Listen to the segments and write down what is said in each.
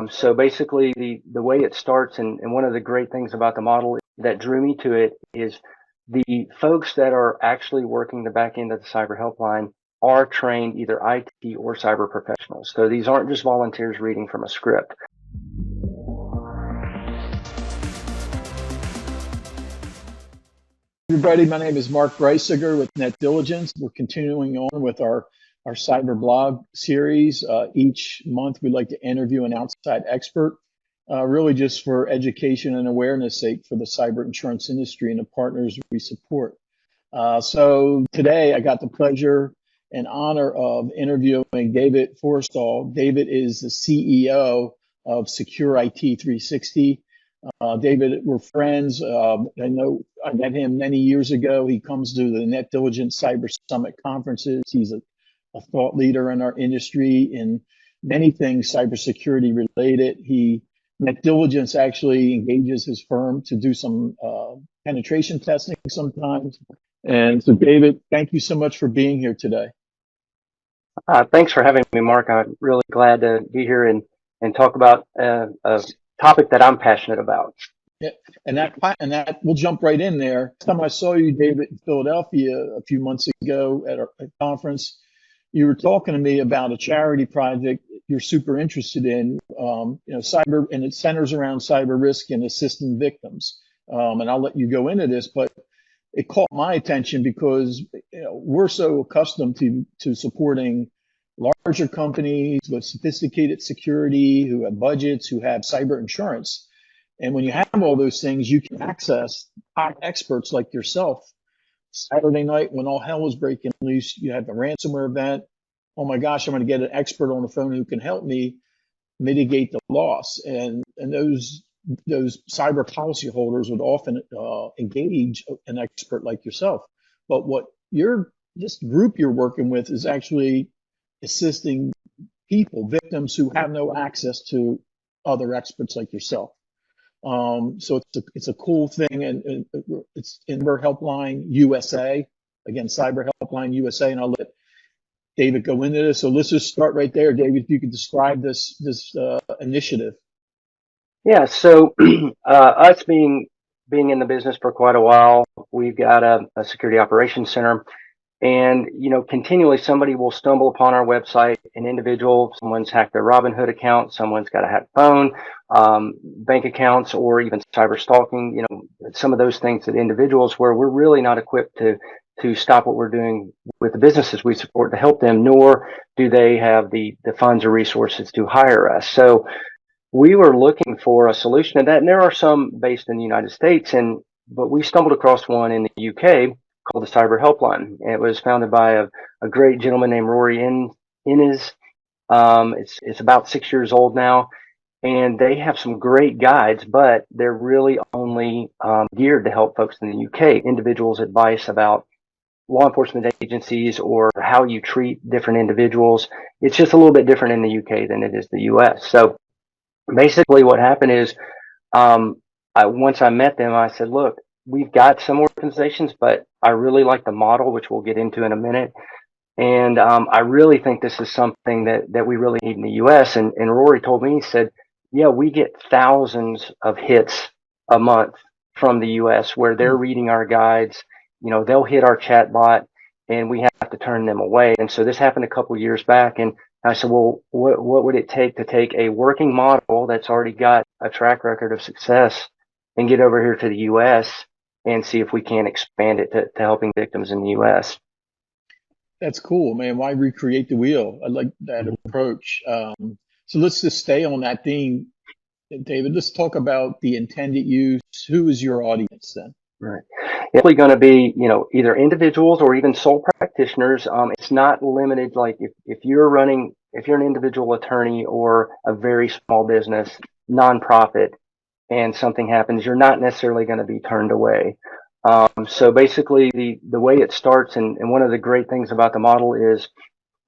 So basically, the way it starts, and one of the great things about the model that drew me to it is the folks that are actually working the back end of the Cyber Helpline are trained either IT or cyber professionals. So these aren't just volunteers reading from a script. Everybody, my name is Mark Greisiger with NetDiligence. We're continuing on with our cyber blog series. Each month we'd like to interview an outside expert, really just for education and awareness sake for the cyber insurance industry and the partners we support. So today I got the pleasure and honor of interviewing David Forrestall. David is the CEO of Secure IT 360. David, we're friends. I know I met him many years ago. He comes to the NetDiligence Cyber Summit conferences. He's a thought leader in our industry in many things cybersecurity related. NetDiligence actually engages his firm to do some penetration testing sometimes. And so, David, thank you so much for being here today. Thanks for having me, Mark. I'm really glad to be here and talk about a topic that I'm passionate about. Yeah, and that we'll jump right in there. Last time I saw you, David, in Philadelphia a few months ago at a conference, you were talking to me about a charity project you're super interested in, cyber, and it centers around cyber risk and assisting victims. And I'll let you go into this, but it caught my attention because we're so accustomed to supporting larger companies with sophisticated security, who have budgets, who have cyber insurance. And when you have all those things, you can access top experts like yourself. Saturday night, when all hell was breaking loose, you had a ransomware event. Oh my gosh, I'm going to get an expert on the phone who can help me mitigate the loss. And those cyber policyholders would often engage an expert like yourself. But what this group you're working with is actually assisting people, victims who have no access to other experts like yourself. So it's a cool thing, and it's in Cyber Helpline USA, again, Cyber Helpline USA, and I'll let David go into this. So let's just start right there, David. If you could describe this initiative. Yeah. So us being in the business for quite a while, we've got a security operations center. And, continually somebody will stumble upon our website, an individual, someone's hacked their Robinhood account, someone's got a hacked phone, bank accounts, or even cyber stalking, some of those things that individuals where we're really not equipped to stop what we're doing with the businesses we support to help them, nor do they have the funds or resources to hire us. So we were looking for a solution to that. And there are some based in the United States, but we stumbled across one in the UK called the Cyber Helpline. It was founded by a great gentleman named Rory Innes. It's about 6 years old now, and they have some great guides, but they're really only geared to help folks in the UK, individuals' advice about law enforcement agencies or how you treat different individuals. It's just a little bit different in the UK than it is the US. So basically what happened is once I met them, I said, look, we've got some organizations, but I really like the model, which we'll get into in a minute. And I really think this is something that we really need in the U.S. And Rory told me, he said, yeah, we get thousands of hits a month from the U.S. where they're reading our guides. They'll hit our chat bot and we have to turn them away. And so this happened a couple years back. And I said, well, what would it take to take a working model that's already got a track record of success and get over here to the U.S. and see if we can expand it to helping victims in the U.S. That's cool, man. Why recreate the wheel? I like that approach. So let's just stay on that theme, David. Let's talk about the intended use. Who is your audience then? Right. It's really going to be, either individuals or even sole practitioners. It's not limited. Like if you're an individual attorney or a very small business, nonprofit, and something happens, you're not necessarily going to be turned away. So basically the way it starts, and one of the great things about the model is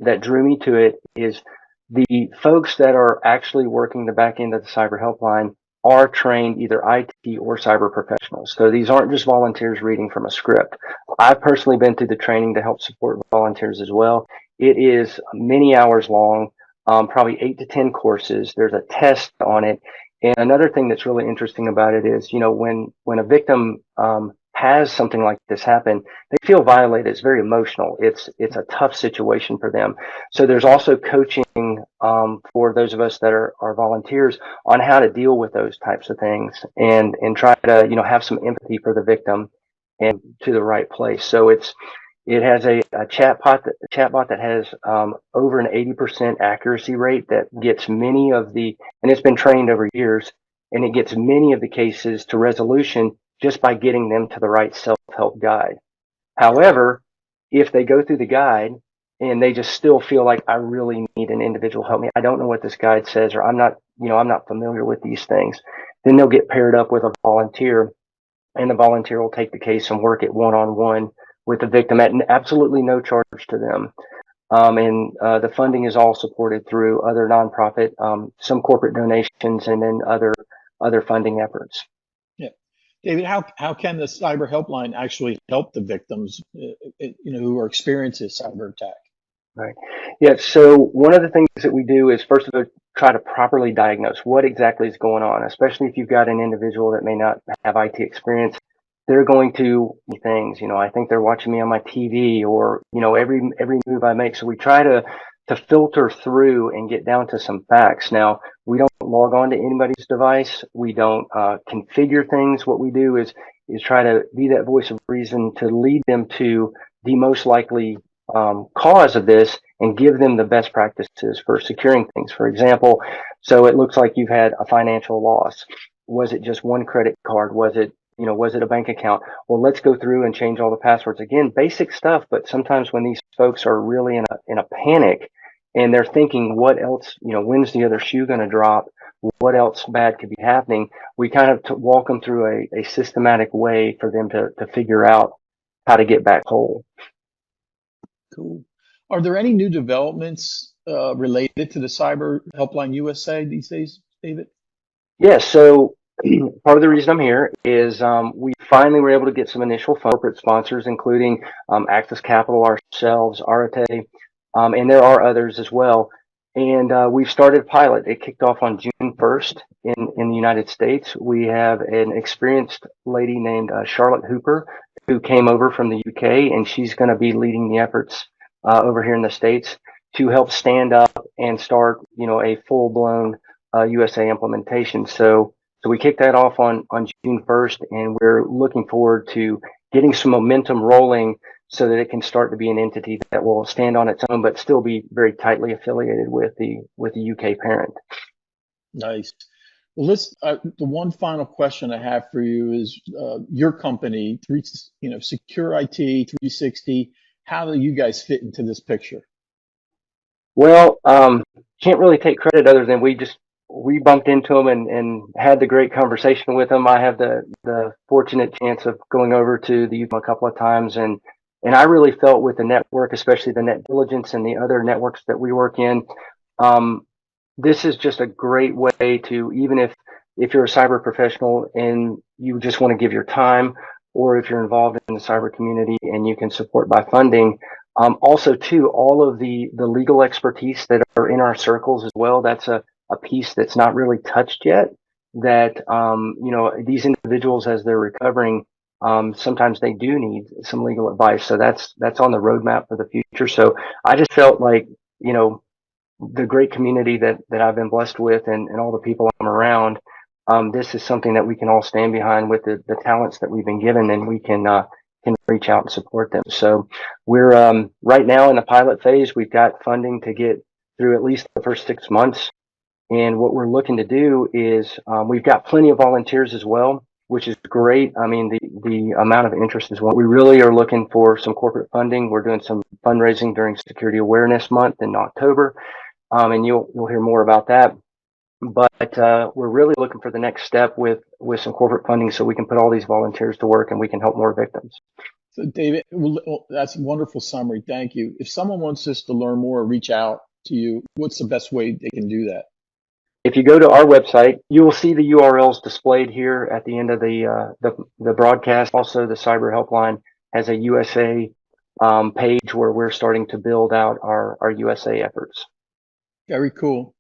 that drew me to it is the folks that are actually working the back end of the Cyber Helpline are trained either IT or cyber professionals. So these aren't just volunteers reading from a script. I've personally been through the training to help support volunteers as well. It is many hours long. probably 8 to 10 courses. There's a test on it. And another thing that's really interesting about it is, when a victim has something like this happen, they feel violated. It's very emotional. It's a tough situation for them. So there's also coaching for those of us that are volunteers on how to deal with those types of things and try to have some empathy for the victim and to the right place. So it has a chatbot that has over an 80% accuracy rate that gets many of and it's been trained over years, and it gets many of the cases to resolution just by getting them to the right self-help guide. However, if they go through the guide and they just still feel like, I really need an individual help me, I don't know what this guide says, or I'm not familiar with these things, then they'll get paired up with a volunteer, and the volunteer will take the case and work it one-on-one with the victim at absolutely no charge to them. And the funding is all supported through other nonprofit, some corporate donations, and then other funding efforts. Yeah. David, how can the Cyber Helpline actually help the victims, who are experiencing a cyber attack? Right. Yeah. So one of the things that we do is, first of all, try to properly diagnose what exactly is going on, especially if you've got an individual that may not have IT experience. They're going to things, I think they're watching me on my TV, or, every move I make. So we try to filter through and get down to some facts. Now, we don't log on to anybody's device. We don't configure things. What we do is try to be that voice of reason to lead them to the most likely cause of this and give them the best practices for securing things. For example, so it looks like you've had a financial loss. Was it just one credit card? Was it a bank account? Well, let's go through and change all the passwords. Again, basic stuff, but sometimes when these folks are really in a panic and they're thinking, what else, when's the other shoe going to drop? What else bad could be happening? We kind of walk them through a systematic way for them to figure out how to get back whole. Cool. Are there any new developments related to the Cyber Helpline USA these days, David? Yeah, so part of the reason I'm here is we finally were able to get some initial corporate sponsors, including Access Capital, ourselves, Arate, and there are others as well. And we've started a pilot. It kicked off on June 1st in the United States. We have an experienced lady named Charlotte Hooper, who came over from the UK, and she's going to be leading the efforts over here in the States to help stand up and start, a full-blown USA implementation. So we kicked that off on June 1st, and we're looking forward to getting some momentum rolling so that it can start to be an entity that will stand on its own, but still be very tightly affiliated with the UK parent. Nice. Well, the one final question I have for you is your company, Secure IT 360. How do you guys fit into this picture? Well, can't really take credit other than we bumped into them and had the great conversation with them. I have the fortunate chance of going over to the UK a couple of times, and I really felt with the network, especially the NetDiligence and the other networks that we work in, this is just a great way to, even if you're a cyber professional and you just want to give your time, or if you're involved in the cyber community and you can support by funding. Also, too, all of the legal expertise that are in our circles as well. That's a piece that's not really touched yet. That these individuals, as they're recovering, sometimes they do need some legal advice. So that's on the roadmap for the future. So I just felt like the great community that I've been blessed with, and all the people I'm around. This is something that we can all stand behind with the talents that we've been given, and we can reach out and support them. So we're right now in the pilot phase. We've got funding to get through at least the first 6 months. And what we're looking to do is we've got plenty of volunteers as well, which is great. I mean, the amount of interest is what we really are looking for. Some corporate funding. We're doing some fundraising during Security Awareness Month in October, and you'll hear more about that. But we're really looking for the next step with some corporate funding so we can put all these volunteers to work and we can help more victims. So, David, that's a wonderful summary. Thank you. If someone wants us to learn more or reach out to you, what's the best way they can do that? If you go to our website, you will see the URLs displayed here at the end of the broadcast. Also, the Cyber Helpline has a USA page where we're starting to build out our USA efforts. Very cool.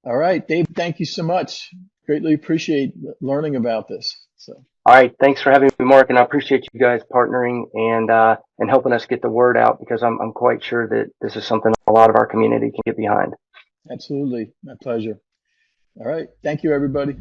All right, Dave, thank you so much. Greatly appreciate learning about this. So, All right, thanks for having me, Mark, and I appreciate you guys partnering and helping us get the word out because I'm quite sure that this is something a lot of our community can get behind. absolutely. My pleasure. All right. Thank you, everybody.